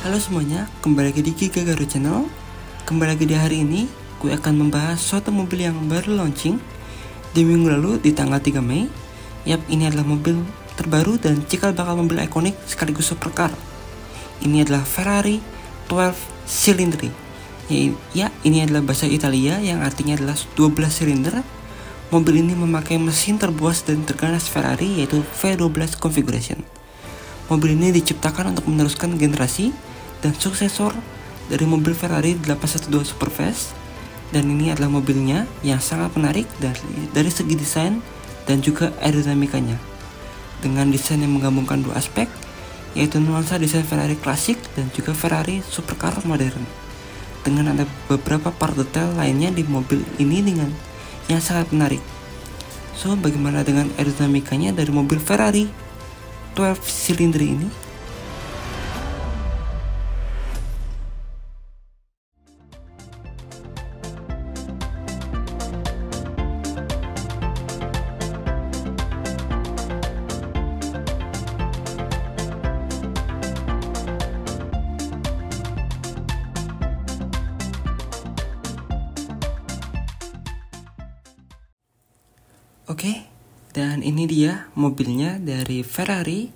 Halo semuanya, kembali lagi di Giga Garut Channel. Kembali lagi di hari ini, gue akan membahas suatu mobil yang baru launching di minggu lalu di tanggal 3 Mei. Yap, ini adalah mobil terbaru dan cikal bakal mobil ikonik sekaligus supercar. Ini adalah Ferrari 12 Cilindri. Ya, ini adalah bahasa Italia yang artinya adalah 12 silinder. Mobil ini memakai mesin terbuas dan terganas Ferrari yaitu V12 configuration. Mobil ini diciptakan untuk meneruskan generasi dan suksesor dari mobil Ferrari 812 Superfast, dan ini adalah mobilnya yang sangat menarik dari segi desain dan juga aerodinamikanya, dengan desain yang menggabungkan dua aspek, yaitu nuansa desain Ferrari klasik dan juga Ferrari supercar modern, dengan ada beberapa part detail lainnya di mobil ini dengan yang sangat menarik. So, bagaimana dengan aerodinamikanya dari mobil Ferrari 12 silinder ini? Oke, dan ini dia mobilnya dari Ferrari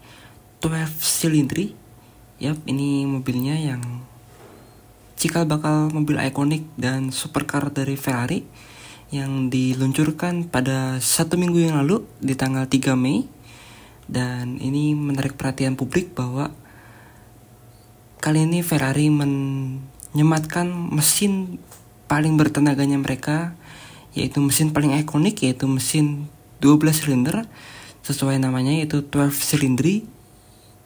12 Cilindri. Yap, ini mobilnya yang cikal bakal mobil ikonik dan supercar dari Ferrari yang diluncurkan pada 1 minggu yang lalu di tanggal 3 Mei. Dan ini menarik perhatian publik bahwa kali ini Ferrari menyematkan mesin paling bertenaganya mereka, yaitu mesin paling ikonik, yaitu mesin 12 silinder sesuai namanya, yaitu 12 Cilindri.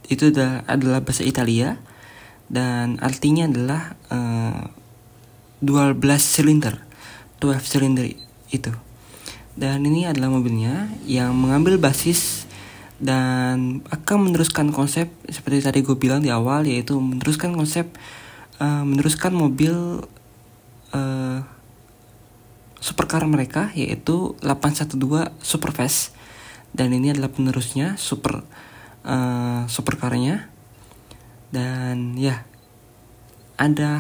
Itu adalah bahasa Italia dan artinya adalah 12 silinder, 12 silinder itu. Dan ini adalah mobilnya yang mengambil basis dan akan meneruskan konsep seperti tadi gue bilang di awal, yaitu meneruskan mobil supercar mereka, yaitu 812 Superfast, dan ini adalah penerusnya supercarnya. Dan ya, ada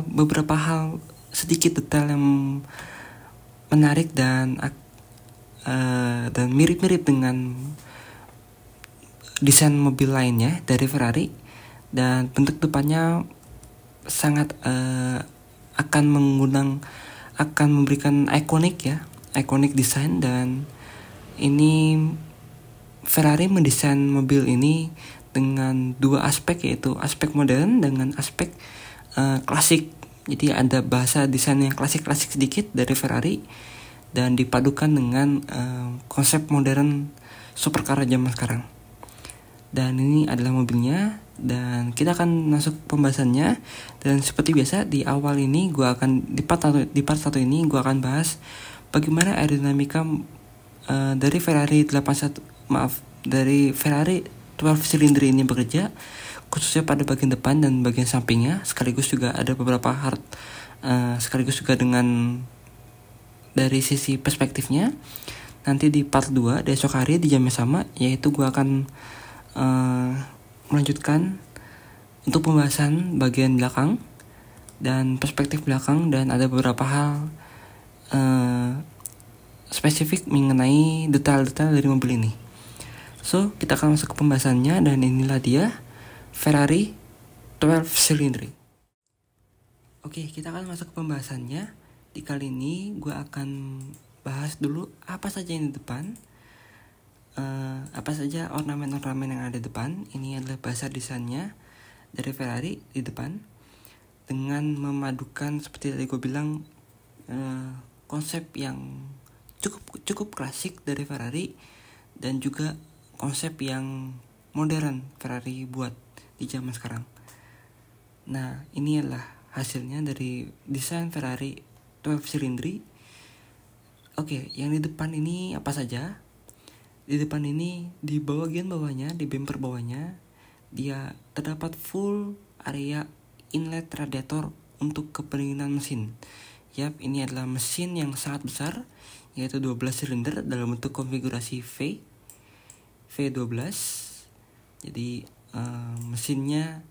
beberapa hal sedikit detail yang menarik dan mirip-mirip dengan desain mobil lainnya dari Ferrari, dan bentuk depannya sangat akan memberikan ikonik desain. Dan ini Ferrari mendesain mobil ini dengan dua aspek, yaitu aspek modern dengan aspek klasik. Jadi ada bahasa desain yang klasik sedikit dari Ferrari dan dipadukan dengan konsep modern supercar zaman sekarang. Dan ini adalah mobilnya, dan kita akan masuk pembahasannya. Dan seperti biasa di awal ini di part 1 ini gue akan bahas bagaimana aerodinamika dari Ferrari 12 silinder ini bekerja, khususnya pada bagian depan dan bagian sampingnya, sekaligus juga ada beberapa sekaligus juga dengan dari sisi perspektifnya. Nanti di part 2 di esok hari di jam yang sama, yaitu gue akan melanjutkan untuk pembahasan bagian belakang dan perspektif belakang, dan ada beberapa hal spesifik mengenai detail-detail dari mobil ini. So, kita akan masuk ke pembahasannya, dan inilah dia Ferrari 12 Cilindri. Oke, kita akan masuk ke pembahasannya. Di kali ini gue akan bahas dulu apa saja yang di depan, apa saja ornamen-ornamen yang ada di depan. Ini adalah bahasa desainnya dari Ferrari di depan, dengan memadukan seperti tadi gue bilang konsep yang cukup klasik dari Ferrari dan juga konsep yang modern Ferrari buat di zaman sekarang. Nah, ini adalah hasilnya dari desain Ferrari 12 Cilindri. Oke, yang di depan ini apa saja? Di depan ini, di bagian bawahnya, di bumper bawahnya, dia terdapat full area inlet radiator untuk kependinginan mesin. Yap, ini adalah mesin yang sangat besar, yaitu 12 silinder dalam bentuk konfigurasi V12. Jadi mesinnya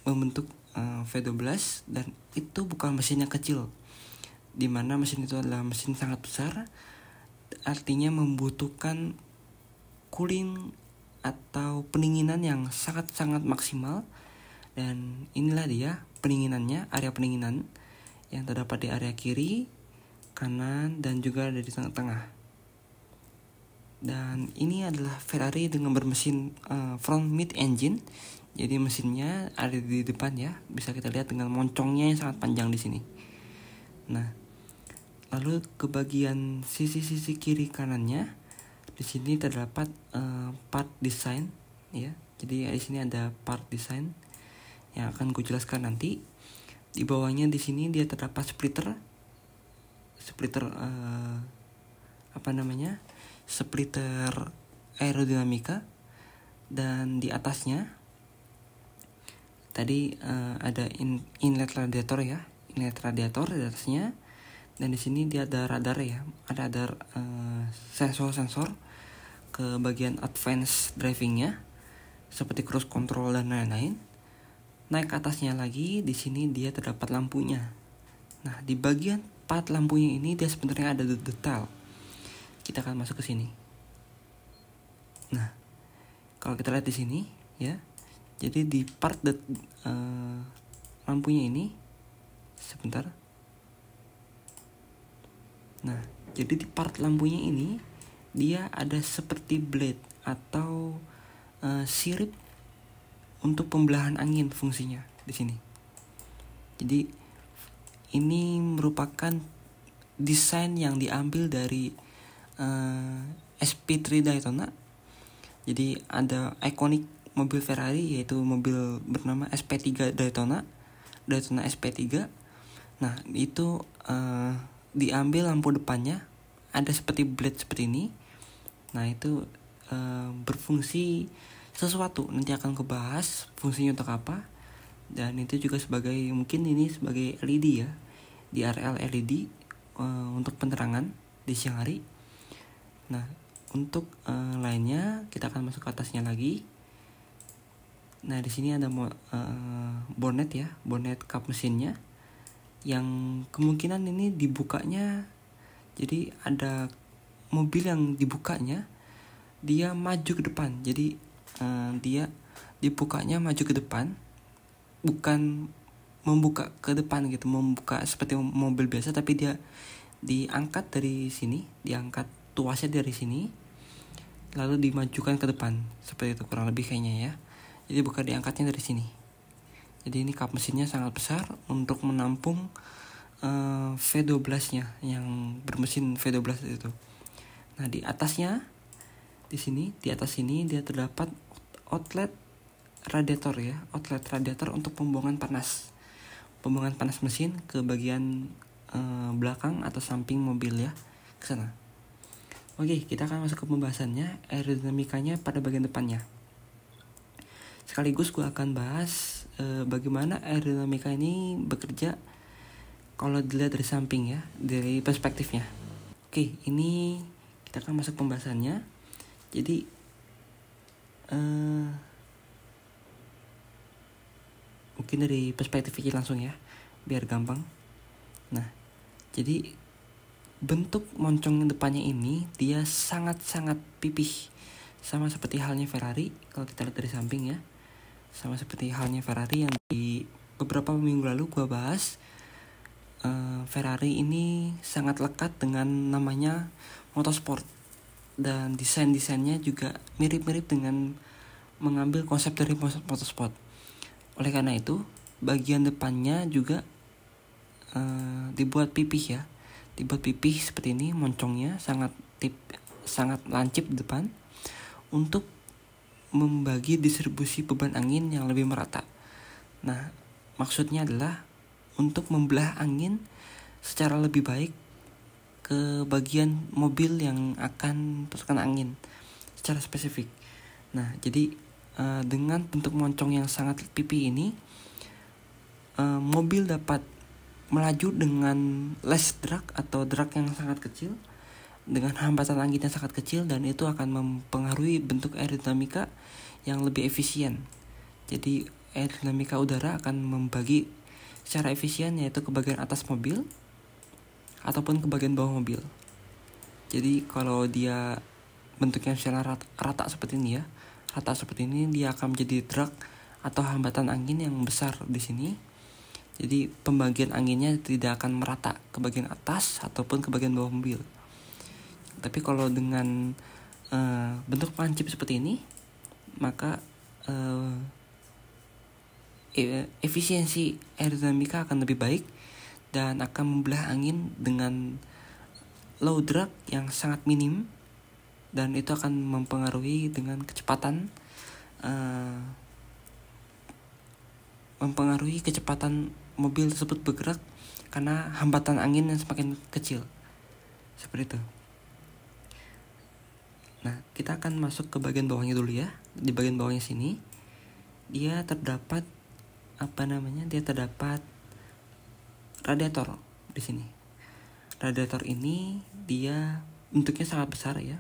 membentuk V12, dan itu bukan mesin yang kecil, dimana mesin itu adalah mesin sangat besar, artinya membutuhkan cooling atau pendinginan yang sangat-sangat maksimal. Dan inilah dia pendinginannya, area pendinginan yang terdapat di area kiri, kanan, dan juga ada di tengah-tengah. Dan ini adalah Ferrari dengan bermesin front mid engine. Jadi mesinnya ada di depan ya, bisa kita lihat dengan moncongnya yang sangat panjang di sini. Nah, lalu ke bagian sisi-sisi kiri kanannya, di sini terdapat part design ya. Jadi di sini ada part design yang akan gue jelaskan nanti. Di bawahnya di sini dia terdapat splitter splitter aerodinamika, dan di atasnya tadi ada inlet radiator ya, inlet radiator di atasnya. Dan di sini dia ada radar ya, ada sensor ke bagian advance drivingnya seperti cruise control dan lain-lain. Naik ke atasnya lagi, di sini dia terdapat lampunya. Nah, di bagian part lampunya ini dia sebenarnya ada detail. Kita akan masuk ke sini. Nah, kalau kita lihat di sini ya, jadi di part lampunya ini, sebentar. Nah, jadi di part lampunya ini dia ada seperti blade atau sirip untuk pembelahan angin fungsinya di sini. Jadi ini merupakan desain yang diambil dari SP3 Daytona. Jadi ada ikonik mobil Ferrari, yaitu mobil bernama SP3 Daytona SP3. Nah, itu diambil lampu depannya ada seperti blade seperti ini. Nah, itu berfungsi sesuatu, nanti akan kebahas fungsinya untuk apa. Dan itu juga sebagai, mungkin ini sebagai LED ya, DRL LED untuk penerangan di siang hari. Nah, untuk lainnya kita akan masuk ke atasnya lagi. Nah, di sini ada bonnet ya, bonnet kap mesinnya, yang kemungkinan ini dibukanya. Jadi ada mobil yang dibukanya dia maju ke depan. Jadi dia dibukanya maju ke depan, bukan membuka ke depan gitu, membuka seperti mobil biasa, tapi dia diangkat dari sini, diangkat tuasnya dari sini, lalu dimajukan ke depan, seperti itu kurang lebih kayaknya ya. Jadi bukan diangkatnya dari sini. Jadi ini kap mesinnya sangat besar untuk menampung V12-nya yang bermesin V12 itu. Nah, di atasnya, di sini, di atas sini dia terdapat outlet radiator ya, outlet radiator untuk pembuangan panas mesin ke bagian belakang atau samping mobil ya, ke sana. Oke, kita akan masuk ke pembahasannya, aerodinamikanya pada bagian depannya. Sekaligus gue akan bahas bagaimana aerodinamika ini bekerja kalau dilihat dari samping ya, dari perspektifnya. Oke, ini kita akan masuk pembahasannya. Jadi mungkin dari perspektif kiri langsung ya, biar gampang. Nah, jadi bentuk moncong depannya ini dia sangat-sangat pipih, sama seperti halnya Ferrari. Kalau kita lihat dari samping ya, sama seperti halnya Ferrari yang di beberapa minggu lalu gue bahas. Ferrari ini sangat lekat dengan namanya motorsport, dan desainnya juga mirip-mirip dengan mengambil konsep dari motorsport. Oleh karena itu, bagian depannya juga dibuat pipih ya, dibuat pipih seperti ini, moncongnya sangat lancip di depan untuk membagi distribusi beban angin yang lebih merata. Nah, maksudnya adalah untuk membelah angin secara lebih baik ke bagian mobil yang akan terkena angin secara spesifik. Nah, jadi dengan bentuk moncong yang sangat pipih ini, mobil dapat melaju dengan less drag atau drag yang sangat kecil, dengan hambatan angin yang sangat kecil, dan itu akan mempengaruhi bentuk aerodinamika yang lebih efisien. Jadi aerodinamika udara akan membagi secara efisien, yaitu ke bagian atas mobil ataupun ke bagian bawah mobil. Jadi kalau dia bentuknya secara rata seperti ini ya, rata seperti ini, dia akan menjadi drag atau hambatan angin yang besar di sini. Jadi pembagian anginnya tidak akan merata ke bagian atas ataupun ke bagian bawah mobil. Tapi kalau dengan bentuk lancip seperti ini, maka efisiensi aerodinamika akan lebih baik dan akan membelah angin dengan low drag yang sangat minim, dan itu akan mempengaruhi dengan kecepatan mobil tersebut bergerak karena hambatan angin yang semakin kecil. Seperti itu. Nah, kita akan masuk ke bagian bawahnya dulu ya. Di bagian bawahnya sini dia terdapat radiator di sini. Radiator ini dia bentuknya sangat besar ya,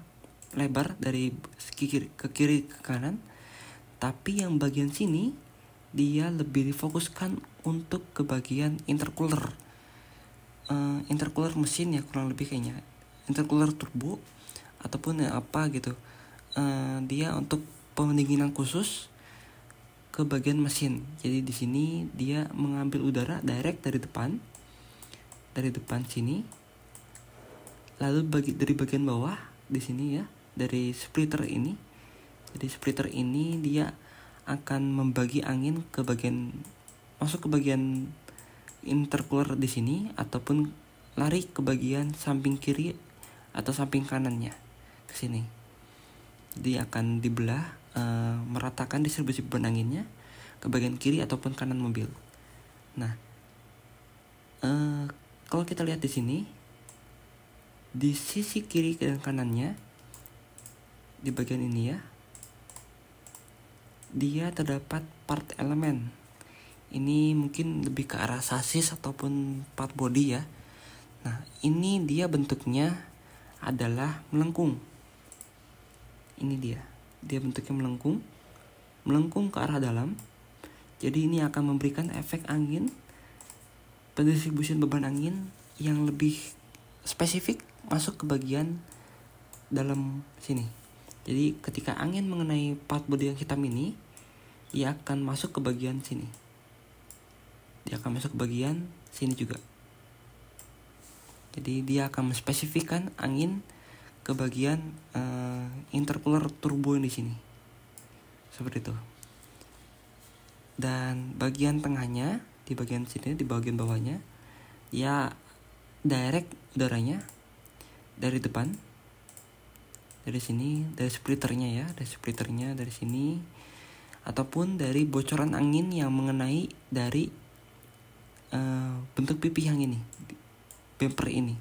lebar dari ke kiri ke kanan. Tapi yang bagian sini dia lebih difokuskan untuk ke bagian intercooler mesin ya, kurang lebih kayaknya intercooler turbo ataupun apa gitu. Dia untuk pendinginan khusus ke bagian mesin. Jadi di sini dia mengambil udara direct dari depan sini, lalu dari bagian bawah di sini ya, dari splitter ini. Jadi splitter ini dia akan membagi angin masuk ke bagian intercooler di sini ataupun lari ke bagian samping kiri atau samping kanannya ke sini. Jadi akan dibelah, meratakan distribusi beban anginnya ke bagian kiri ataupun kanan mobil. Nah, kalau kita lihat di sini, di sisi kiri dan kanannya, di bagian ini ya, dia terdapat part elemen. Ini mungkin lebih ke arah sasis ataupun part body ya. Nah, ini dia bentuknya adalah melengkung. Ini dia bentuknya melengkung ke arah dalam. Jadi ini akan memberikan efek angin, pendistribusian beban angin yang lebih spesifik masuk ke bagian dalam sini. Jadi ketika angin mengenai part body yang hitam ini, dia akan masuk ke bagian sini. Dia akan masuk ke bagian sini juga. Jadi dia akan menspesifikkan angin ke bagian intercooler turbo di sini. Seperti itu. Dan bagian tengahnya, di bagian sini, di bagian bawahnya, ya direct udaranya dari depan, dari sini, dari splitternya dari sini, ataupun dari bocoran angin yang mengenai dari bentuk pipi yang ini, bumper ini.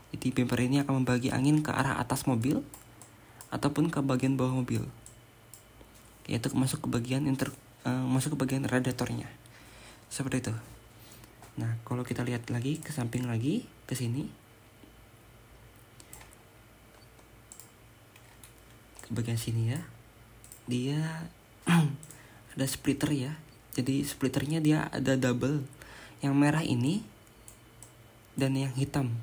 Jadi bumper ini akan membagi angin ke arah atas mobil ataupun ke bagian bawah mobil, yaitu masuk ke bagian radiatornya. Seperti itu. Nah, kalau kita lihat lagi ke samping lagi, ke sini, ke bagian sini ya, dia ada splitter ya. Jadi splitternya dia ada double, yang merah ini dan yang hitam.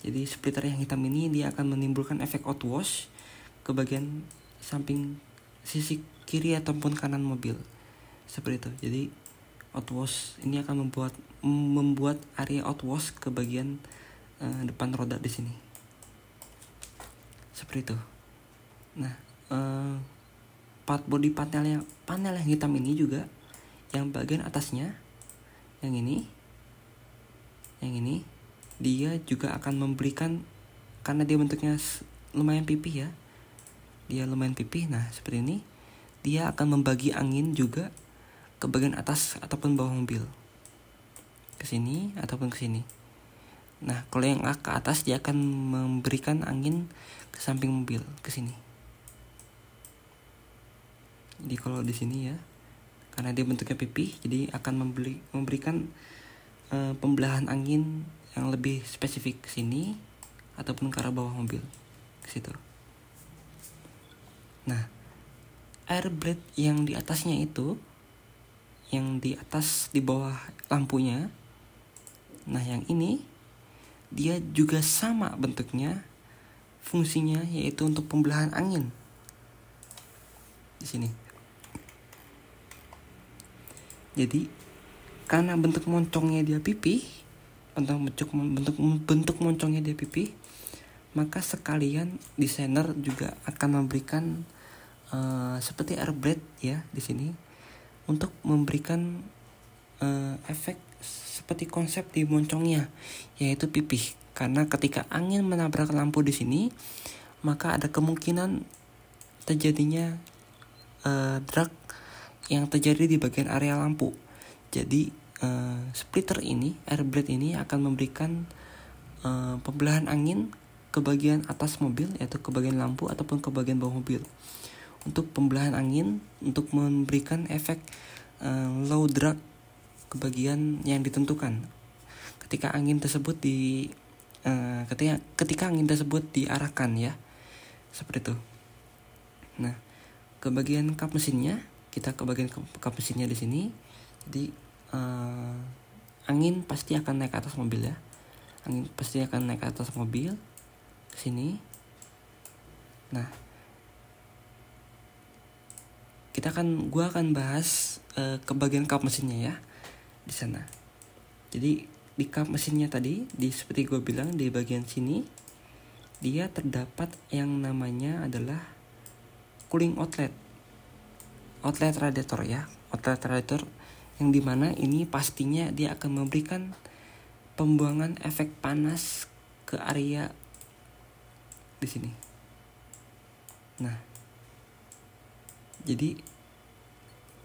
Jadi splitter yang hitam ini dia akan menimbulkan efek outwash ke bagian samping sisi kiri ataupun kanan mobil. Seperti itu. Jadi outwash ini akan membuat area outwash ke bagian depan roda di sini. Seperti itu. Nah, part body panel yang hitam ini juga, yang bagian atasnya, yang ini, dia juga akan memberikan, karena dia bentuknya lumayan pipih ya, dia lumayan pipih. Nah, seperti ini, dia akan membagi angin juga ke bagian atas ataupun bawah mobil, ke sini ataupun ke sini. Nah, kalau yang ke atas dia akan memberikan angin ke samping mobil, ke sini. Jadi kalau di sini ya, karena dia bentuknya pipih, jadi akan memberikan pembelahan angin yang lebih spesifik ke sini ataupun ke arah bawah mobil, ke situ. Nah, air blade yang di atasnya itu, yang di atas di bawah lampunya, nah yang ini dia juga sama bentuknya, fungsinya yaitu untuk pembelahan angin di sini. Jadi karena bentuk moncongnya dia pipih, bentuk moncongnya dia pipih, maka sekalian desainer juga akan memberikan seperti air blade ya di sini untuk memberikan efek seperti konsep di moncongnya, yaitu pipih. Karena ketika angin menabrak lampu di sini, maka ada kemungkinan terjadinya drag yang terjadi di bagian area lampu. Jadi splitter ini, air blade ini akan memberikan pembelahan angin ke bagian atas mobil, yaitu ke bagian lampu ataupun ke bagian bawah mobil. Untuk pembelahan angin, untuk memberikan efek low drag ke bagian yang ditentukan. Ketika angin tersebut ketika angin tersebut diarahkan ya, seperti itu. Nah, ke bagian kap mesinnya, kita ke bagian kap mesinnya di sini. Jadi angin pasti akan naik ke atas mobil ya. Angin pasti akan naik ke atas mobil ke sini. Nah, gua akan bahas ke bagian kap mesinnya ya di sana. Jadi di kap mesinnya tadi, seperti gue bilang di bagian sini dia terdapat yang namanya adalah cooling outlet radiator ya, outlet radiator, yang dimana ini pastinya dia akan memberikan pembuangan efek panas ke area di sini. Nah, jadi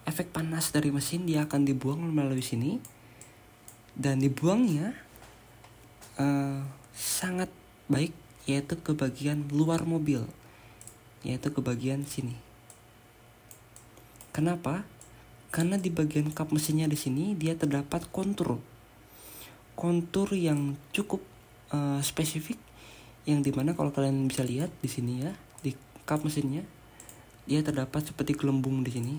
efek panas dari mesin dia akan dibuang melalui sini, dan dibuangnya sangat baik, yaitu ke bagian luar mobil, yaitu ke bagian sini. Kenapa? Karena di bagian kap mesinnya di sini dia terdapat kontur yang cukup spesifik, yang dimana kalau kalian bisa lihat di sini ya, di kap mesinnya dia terdapat seperti gelembung di sini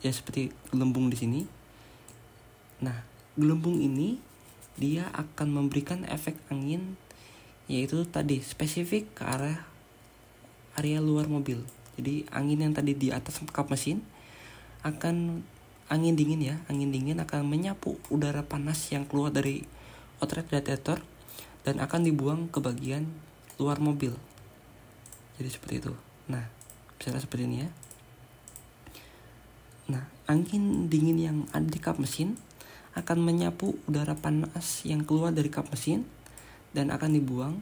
ya, seperti gelembung di sini. Nah, gelembung ini dia akan memberikan efek angin, yaitu tadi spesifik ke area luar mobil. Jadi angin yang tadi di atas kap mesin akan angin dingin akan menyapu udara panas yang keluar dari outlet radiator dan akan dibuang ke bagian luar mobil. Jadi seperti itu. Nah, misalnya seperti ini ya. Nah, angin dingin yang ada di kap mesin akan menyapu udara panas yang keluar dari kap mesin dan akan dibuang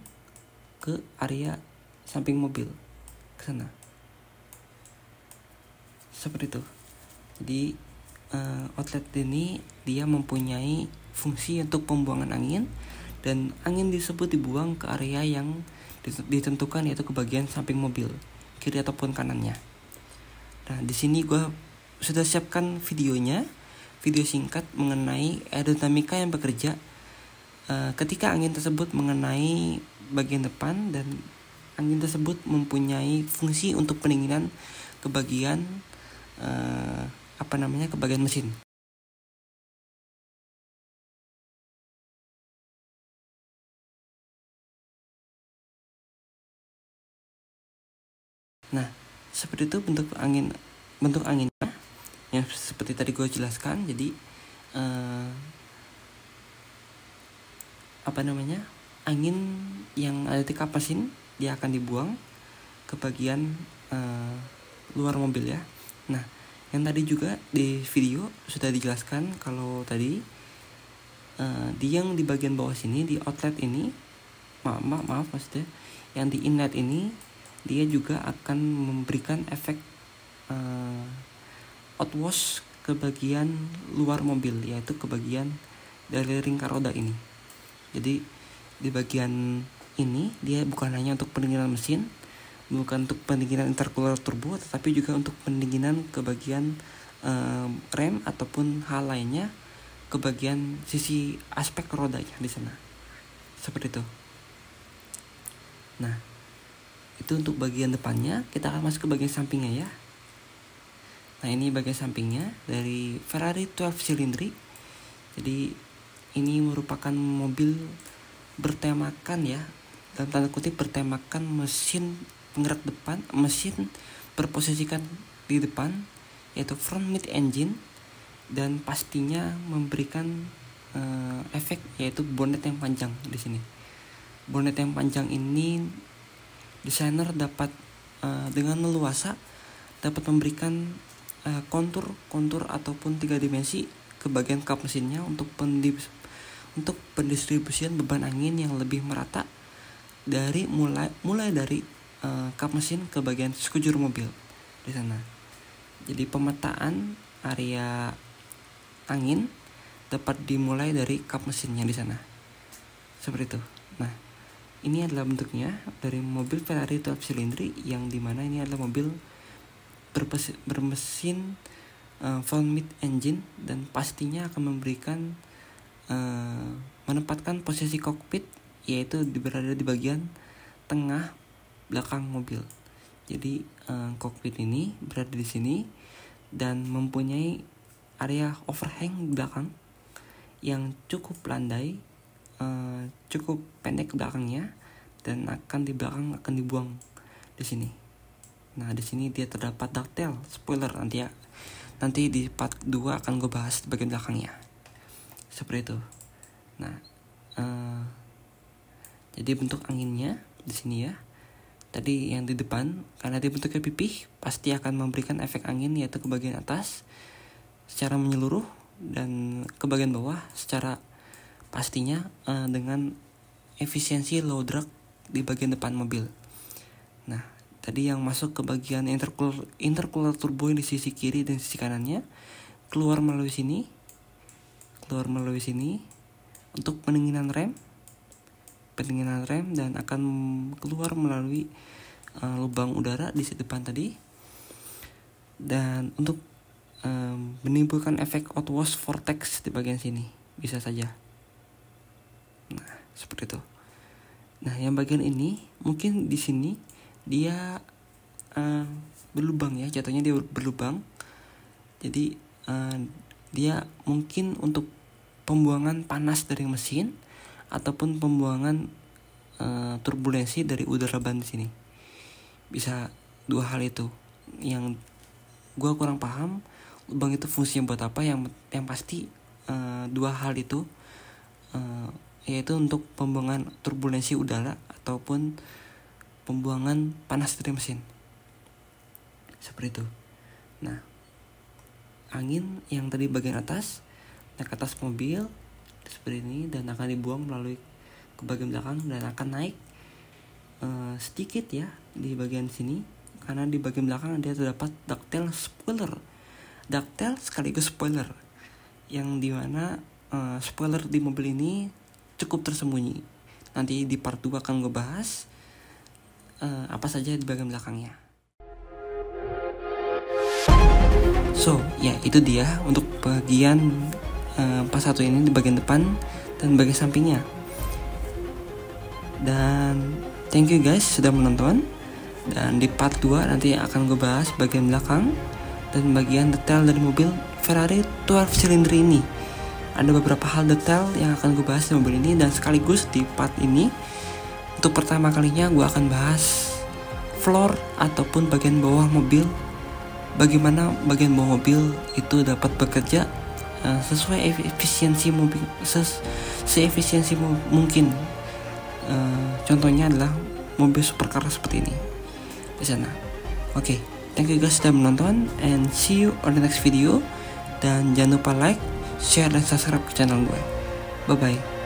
ke area samping mobil, ke sana. Seperti itu. Jadi outlet ini dia mempunyai fungsi untuk pembuangan angin, dan angin tersebut dibuang ke area yang ditentukan, yaitu ke bagian samping mobil, kiri ataupun kanannya. Nah, di sini gue sudah siapkan video singkat mengenai aerodinamika yang bekerja ketika angin tersebut mengenai bagian depan, dan angin tersebut mempunyai fungsi untuk pendinginan ke bagian ke bagian mesin. Nah, seperti itu bentuk anginnya yang seperti tadi gue jelaskan. Jadi angin yang ada di kap mesin dia akan dibuang ke bagian luar mobil ya. Nah, yang tadi juga di video sudah dijelaskan kalau tadi yang di bagian bawah sini, di outlet ini, maaf maksudnya yang di inlet ini, dia juga akan memberikan efek outwash ke bagian luar mobil, yaitu ke bagian dari ringkar roda ini. Jadi di bagian ini dia bukan hanya untuk pendinginan mesin, bukan untuk pendinginan intercooler turbo, tetapi juga untuk pendinginan ke bagian rem ataupun hal lainnya, ke bagian sisi aspek rodanya di sana. Seperti itu. Nah, itu untuk bagian depannya. Kita akan masuk ke bagian sampingnya ya. Nah, ini bagian sampingnya dari Ferrari 12 Cilindri. Jadi ini merupakan mobil bertemakan ya, dalam tanda kutip bertemakan mesin penggerak depan, mesin berposisikan di depan, yaitu front mid engine, dan pastinya memberikan efek yaitu bonnet yang panjang di sini. Bonnet yang panjang ini desainer dapat dengan leluasa dapat memberikan kontur ataupun 3 dimensi ke bagian kap mesinnya untuk pendistribusian beban angin yang lebih merata dari mulai dari kap mesin ke bagian sekujur mobil di sana. Jadi pemetaan area angin dapat dimulai dari kap mesinnya di sana. Seperti itu. Nah, ini adalah bentuknya dari mobil Ferrari 12 Cilindri, yang dimana ini adalah mobil bermesin front mid engine, dan pastinya akan memberikan menempatkan posisi kokpit yaitu berada di bagian tengah belakang mobil. Jadi kokpit ini berada di sini dan mempunyai area overhang belakang yang cukup landai, cukup pendek belakangnya, dan di belakang akan dibuang di sini. Nah, di sini dia terdapat ductile spoiler, nanti di part 2 akan gue bahas di bagian belakangnya. Seperti itu. Nah, jadi bentuk anginnya di sini ya. Tadi yang di depan, karena dia bentuknya pipih, pasti akan memberikan efek angin yaitu ke bagian atas secara menyeluruh, dan ke bagian bawah secara pastinya dengan efisiensi low drag di bagian depan mobil. Nah, tadi yang masuk ke bagian intercooler turbo di sisi kiri dan sisi kanannya keluar melalui sini untuk pendinginan rem, dan akan keluar melalui lubang udara di sisi depan tadi, dan untuk menimbulkan efek outwash vortex di bagian sini bisa saja. Nah, seperti itu. Nah, yang bagian ini mungkin di sini dia berlubang ya, jatuhnya dia berlubang. Jadi dia mungkin untuk pembuangan panas dari mesin ataupun pembuangan turbulensi dari udara ban di sini. Bisa dua hal itu. Yang gue kurang paham lubang itu fungsinya buat apa. Yang pasti dua hal itu yaitu untuk pembuangan turbulensi udara ataupun pembuangan panas dari mesin. Seperti itu. Nah, angin yang tadi bagian atas naik ke atas mobil seperti ini dan akan dibuang melalui ke bagian belakang, dan akan naik sedikit ya di bagian sini, karena di bagian belakang dia terdapat ductile sekaligus spoiler, yang dimana spoiler di mobil ini cukup tersembunyi. Nanti di part 2 akan gue bahas apa saja di bagian belakangnya. So, ya itu dia untuk bagian part 1 ini di bagian depan dan bagian sampingnya. Dan thank you guys sudah menonton. Dan di part 2 nanti akan gue bahas bagian belakang dan bagian detail dari mobil Ferrari 12 Cilindri ini. Ada beberapa hal detail yang akan gue bahas di mobil ini, dan sekaligus di part ini untuk pertama kalinya gue akan bahas floor ataupun bagian bawah mobil. Bagaimana bagian bawah mobil itu dapat bekerja sesuai efisiensi mobil, seefisiensi mungkin. Contohnya adalah mobil supercar seperti ini di sana. Oke, thank you guys sudah menonton, and see you on the next video. Dan jangan lupa like, share, dan subscribe ke channel gue. Bye bye.